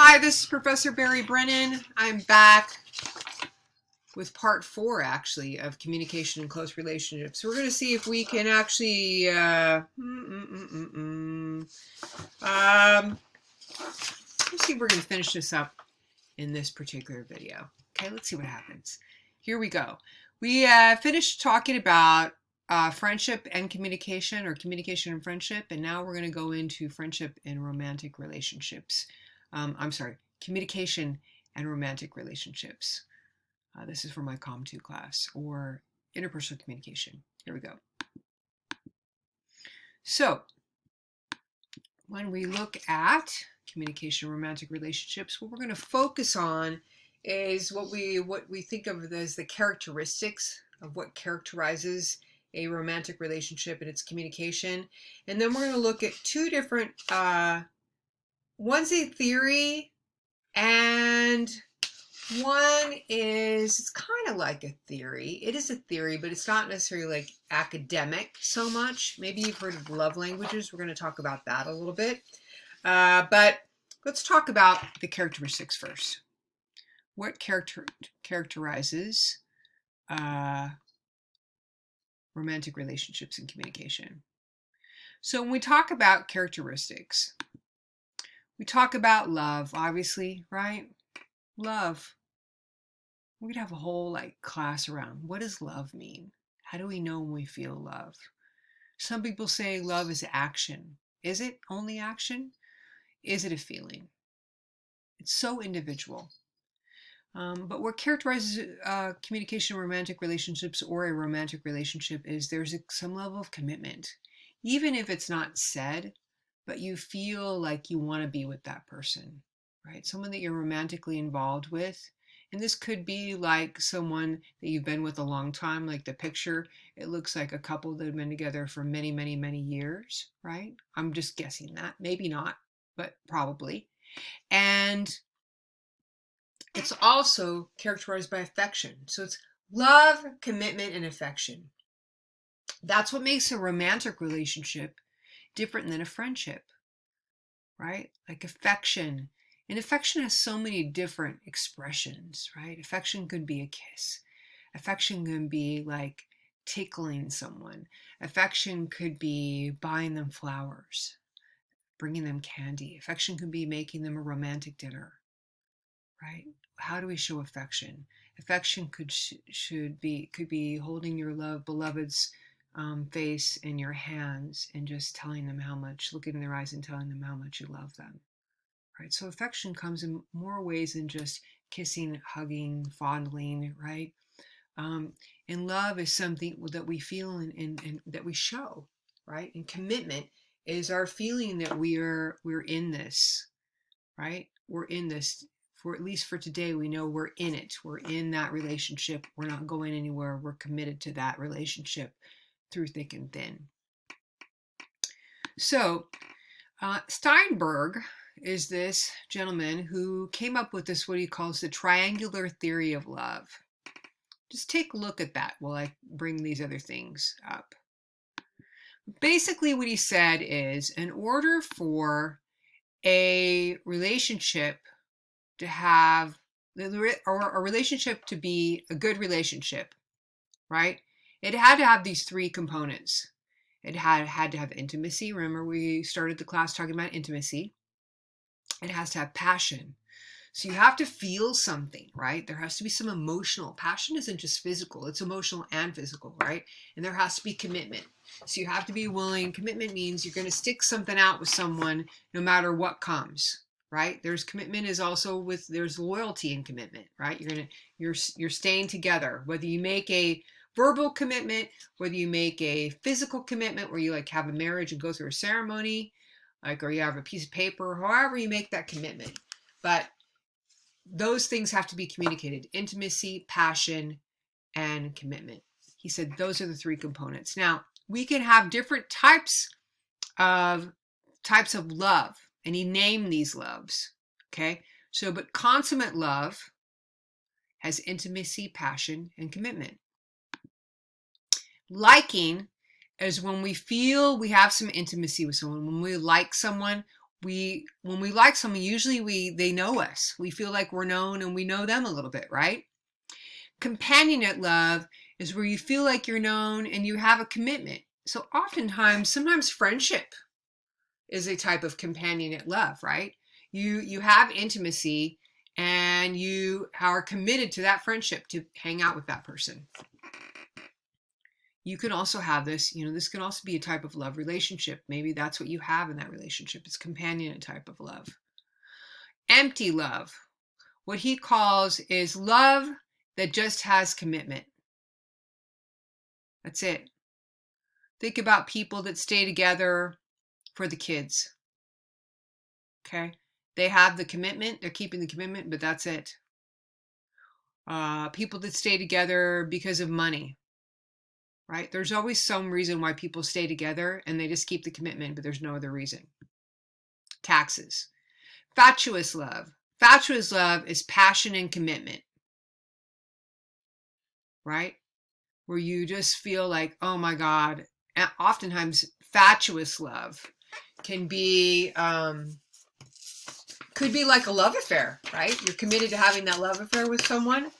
Hi, this is Professor Barry Brennan. I'm back with part 4, actually, of communication and close relationships. So we're going to see if we can actually, let's see if we're going to finish this up in this particular video. Okay, let's see what happens. Here we go. We finished talking about friendship and communication, or communication and friendship, and now we're going to go into friendship and romantic relationships. Communication and romantic relationships. This is for my Com2 class, or interpersonal communication. Here we go. So, when we look at communication and romantic relationships, what we're going to focus on is what we think of as the characteristics of what characterizes a romantic relationship and its communication. And then we're going to look at two different, one's a theory, and one is, it's kind of like a theory. It is a theory, but it's not necessarily like academic so much. Maybe you've heard of love languages. We're going to talk about that a little bit. But let's talk about the characteristics first. What characterizes romantic relationships and communication? So when we talk about characteristics, we talk about love, obviously, right? Love. We could have a whole class around what does love mean? How do we know when we feel love? Some people say love is action. Is it only action? Is it a feeling? It's so individual. But what characterizes communication in romantic relationships or a romantic relationship is there's some level of commitment. Even if it's not said, but you feel like you want to be with that person, right? Someone that you're romantically involved with. And this could be like someone that you've been with a long time, like the picture. It looks like a couple that have been together for many, many, many years, right? I'm just guessing that. Maybe not, but probably. And it's also characterized by affection. So it's love, commitment, and affection. That's what makes a romantic relationship different than a friendship, right? Like affection. And affection has so many different expressions, right? Affection could be a kiss. Affection can be like tickling someone. Affection could be buying them flowers, bringing them candy. Affection could be making them a romantic dinner, right? How do we show affection? Affection could be holding your beloved's face in your hands and just telling them how much, looking in their eyes and telling them how much you love them. Right? So affection comes in more ways than just kissing, hugging, fondling, right? And love is something that we feel and that we show, right? And commitment is our feeling that we're in this, right? We're in this. For at least for today, we know we're in it. We're in that relationship. We're not going anywhere. We're committed to that relationship through thick and thin. So Steinberg is this gentleman who came up with this, what he calls the triangular theory of love. Just take a look at that while I bring these other things up. Basically what he said is, in order for a relationship to have, or a relationship to be a good relationship, right? It had to have these three components. It had to have intimacy. Remember, we started the class talking about intimacy. It has to have passion. So you have to feel something, right? There has to be some emotional. Passion isn't just physical. It's emotional and physical, right? And there has to be commitment. So you have to be willing. Commitment means you're going to stick something out with someone no matter what comes, right? There's commitment is also there's loyalty and commitment, right? You're staying together, whether you make a verbal commitment, whether you make a physical commitment where you have a marriage and go through a ceremony, or you have a piece of paper, however you make that commitment. But those things have to be communicated: intimacy, passion, and commitment. He said those are the three components. Now, we can have different types of love, and he named these loves. Okay? So, but consummate love has intimacy, passion, and commitment. Liking is when we feel we have some intimacy with someone, when we like someone, when we like someone, usually they know us. We feel like we're known and we know them a little bit, right? Companionate love is where you feel like you're known and you have a commitment. So oftentimes, sometimes friendship is a type of companionate love, right? You have intimacy and you are committed to that friendship, to hang out with that person. You can also have this, this can also be a type of love relationship. Maybe that's what you have in that relationship. It's companionate type of love. Empty love, what he calls is love that just has commitment. That's it. Think about people that stay together for the kids. Okay? They have the commitment, they're keeping the commitment, but that's it. People that stay together because of money, right? There's always some reason why people stay together and they just keep the commitment, but there's no other reason. Taxes. Fatuous love. Fatuous love is passion and commitment, right? Where you just feel like, oh my God. And oftentimes, fatuous love can be, could be like a love affair, right? You're committed to having that love affair with someone,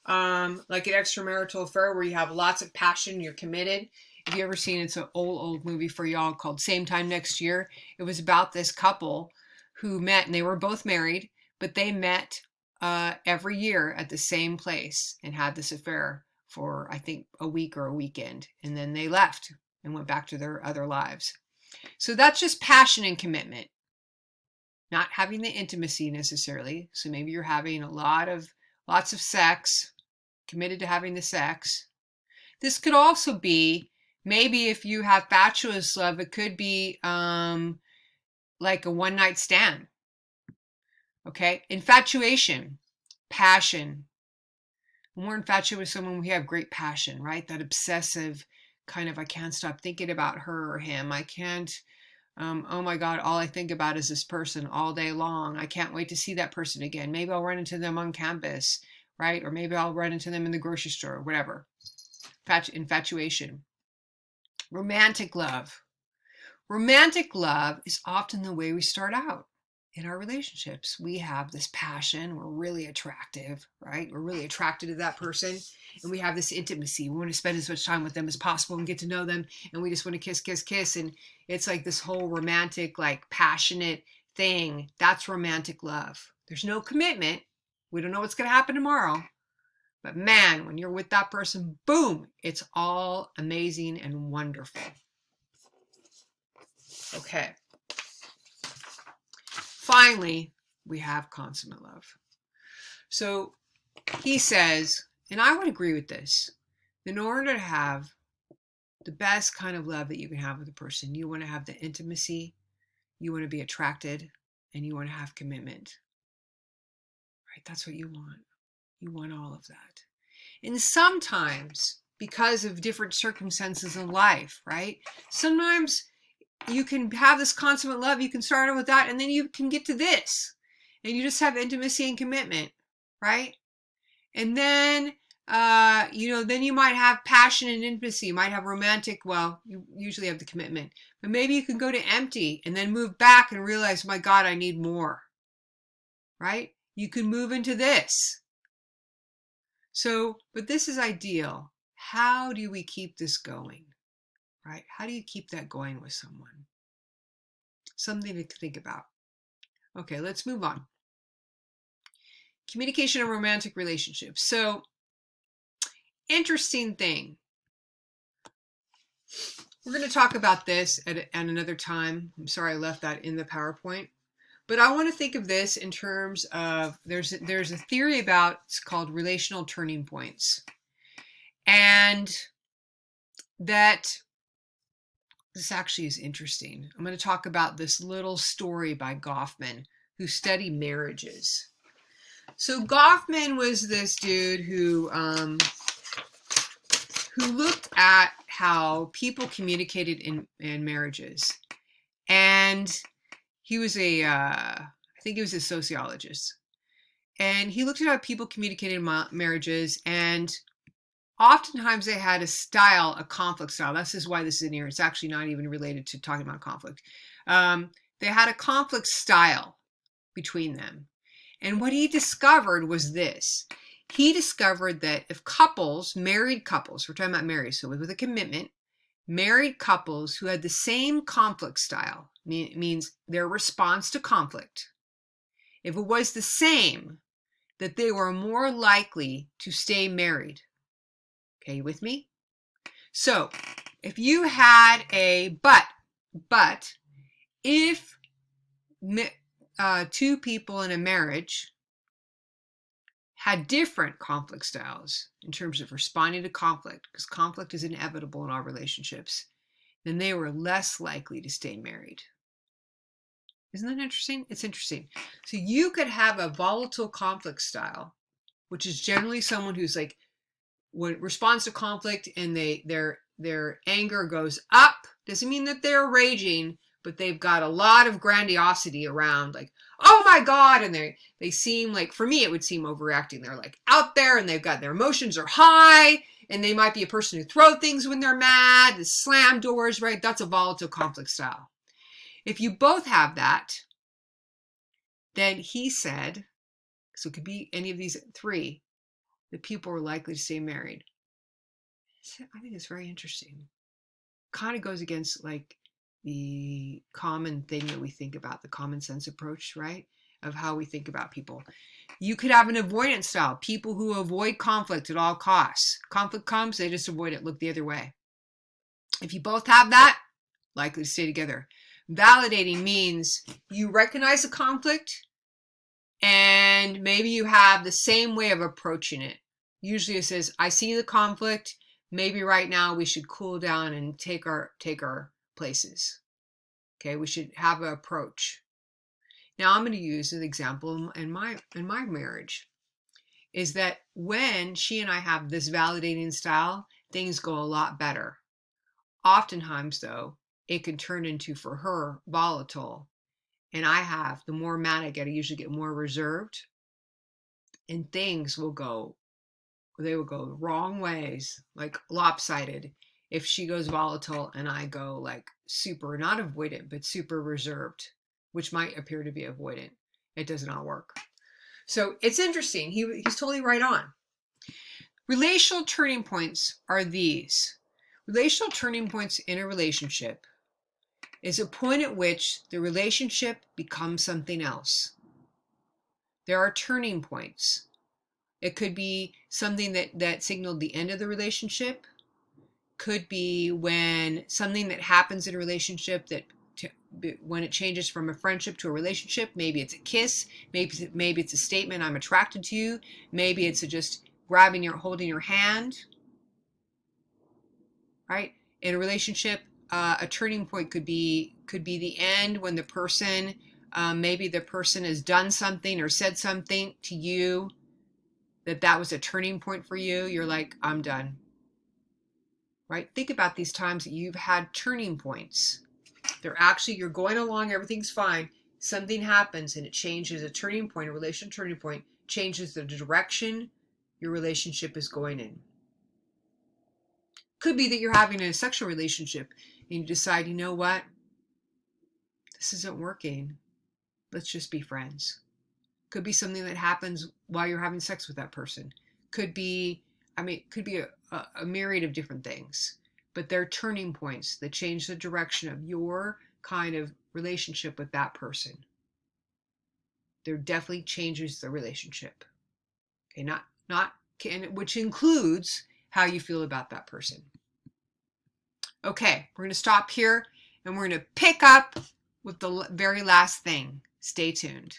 like an extramarital affair where you have lots of passion, you're committed. Have you ever seen, it's an old movie for y'all called Same Time Next Year. It was about this couple who met, and they were both married, but they met every year at the same place and had this affair for, I think, a week or a weekend. And then they left and went back to their other lives. So that's just passion and commitment. Not having the intimacy necessarily. So maybe you're having lots of sex, committed to having the sex. This could also be, maybe if you have fatuous love, it could be like a one-night stand. Okay? Infatuation, passion. When we're infatuated with someone, we have great passion, right? That obsessive kind of, I can't stop thinking about her or him. I can't, oh my God, all I think about is this person all day long. I can't wait to see that person again. Maybe I'll run into them on campus, right? Or maybe I'll run into them in the grocery store, whatever. Infatuation. Romantic love. Romantic love is often the way we start out in our relationships. We have this passion. We're really attractive, right? We're really attracted to that person. And we have this intimacy. We want to spend as much time with them as possible and get to know them. And we just want to kiss, kiss, kiss. And it's like this whole romantic, like passionate thing. That's romantic love. There's no commitment. We don't know what's going to happen tomorrow. But man, when you're with that person, boom, it's all amazing and wonderful. Okay. Finally, we have consummate love. So he says, and I would agree with this, in order to have the best kind of love that you can have with a person, you want to have the intimacy, you want to be attracted, and you want to have commitment. Right? That's what you want. You want all of that. And sometimes, because of different circumstances in life, right? Sometimes you can have this consummate love, you can start out with that, and then you can get to this. And you just have intimacy and commitment, right? And then, then you might have passion and intimacy. You might have romantic, well, you usually have the commitment. But maybe you can go to empty and then move back and realize, my God, I need more, right? You can move into this. So, but this is ideal. How do we keep this going, right? How do you keep that going with someone? Something to think about. Okay, let's move on. Communication and romantic relationships. So, interesting thing. We're going to talk about this at another time. I'm sorry I left that in the PowerPoint. But I want to think of this in terms of, there's a theory about, it's called relational turning points. And that, this actually is interesting. I'm going to talk about this little story by Goffman, who studied marriages. So Goffman was this dude who looked at how people communicated in marriages. And he was I think he was a sociologist. And he looked at how people communicated in marriages, and oftentimes they had a conflict style. This is why this is in here. It's actually not even related to talking about conflict. They had a conflict style between them. And what he discovered was this. He discovered that if couples, married couples, we're talking about marriage, so with a commitment, married couples who had the same conflict style, means their response to conflict, if it was the same, that they were more likely to stay married. Okay, you with me? So if you had a but if two people in a marriage had different conflict styles in terms of responding to conflict, because conflict is inevitable in all relationships, then they were less likely to stay married. Isn't that interesting? It's interesting. So you could have a volatile conflict style, which is generally someone who's like, when responds to conflict and their anger goes up, doesn't mean that they're raging, but they've got a lot of grandiosity around, like, oh my God, and they seem like, for me, it would seem overreacting. They're like out there and they've got their emotions are high, and they might be a person who throw things when they're mad, they slam doors, right? That's a volatile conflict style. If you both have that, then he said, so it could be any of these three, that people are likely to stay married. I think it's very interesting. Kind of goes against like the common thing that we think about, the common sense approach, right? Of how we think about people. You could have an avoidance style, people who avoid conflict at all costs. Conflict comes, they just avoid it, look the other way. If you both have that, likely to stay together. Validating means you recognize the conflict and maybe you have the same way of approaching it. Usually it says, I see the conflict. Maybe right now we should cool down and take our places. Okay, we should have an approach. Now I'm going to use an example in my marriage, is that when she and I have this validating style, things go a lot better. Oftentimes though, it can turn into, for her, volatile. And I have, the more mad I get, I usually get more reserved, and things will go, they will go the wrong ways, like lopsided, if she goes volatile and I go like super, not avoidant, but super reserved, which might appear to be avoidant. It does not work. So it's interesting. He's totally right on. Relational turning points are these. Relational turning points in a relationship is a point at which the relationship becomes something else. There are turning points. It could be something that signaled the end of the relationship. Could be when something that happens in a relationship when it changes from a friendship to a relationship. Maybe it's a kiss. Maybe it's a statement, I'm attracted to you. Maybe it's just holding your hand. Right? In a relationship, a turning point could be the end when the person, maybe the person has done something or said something to you that was a turning point for you. You're like, I'm done. Right? Think about these times that you've had turning points. They're actually, you're going along, everything's fine. Something happens and it changes, a turning point, a relational turning point, changes the direction your relationship is going in. Could be that you're having a sexual relationship and you decide, you know what? This isn't working. Let's just be friends. Could be something that happens while you're having sex with that person. Could be a myriad of different things. But they're turning points that change the direction of your kind of relationship with that person. There definitely changes the relationship. Okay, which includes how you feel about that person. Okay, we're going to stop here and we're going to pick up with the very last thing. Stay tuned.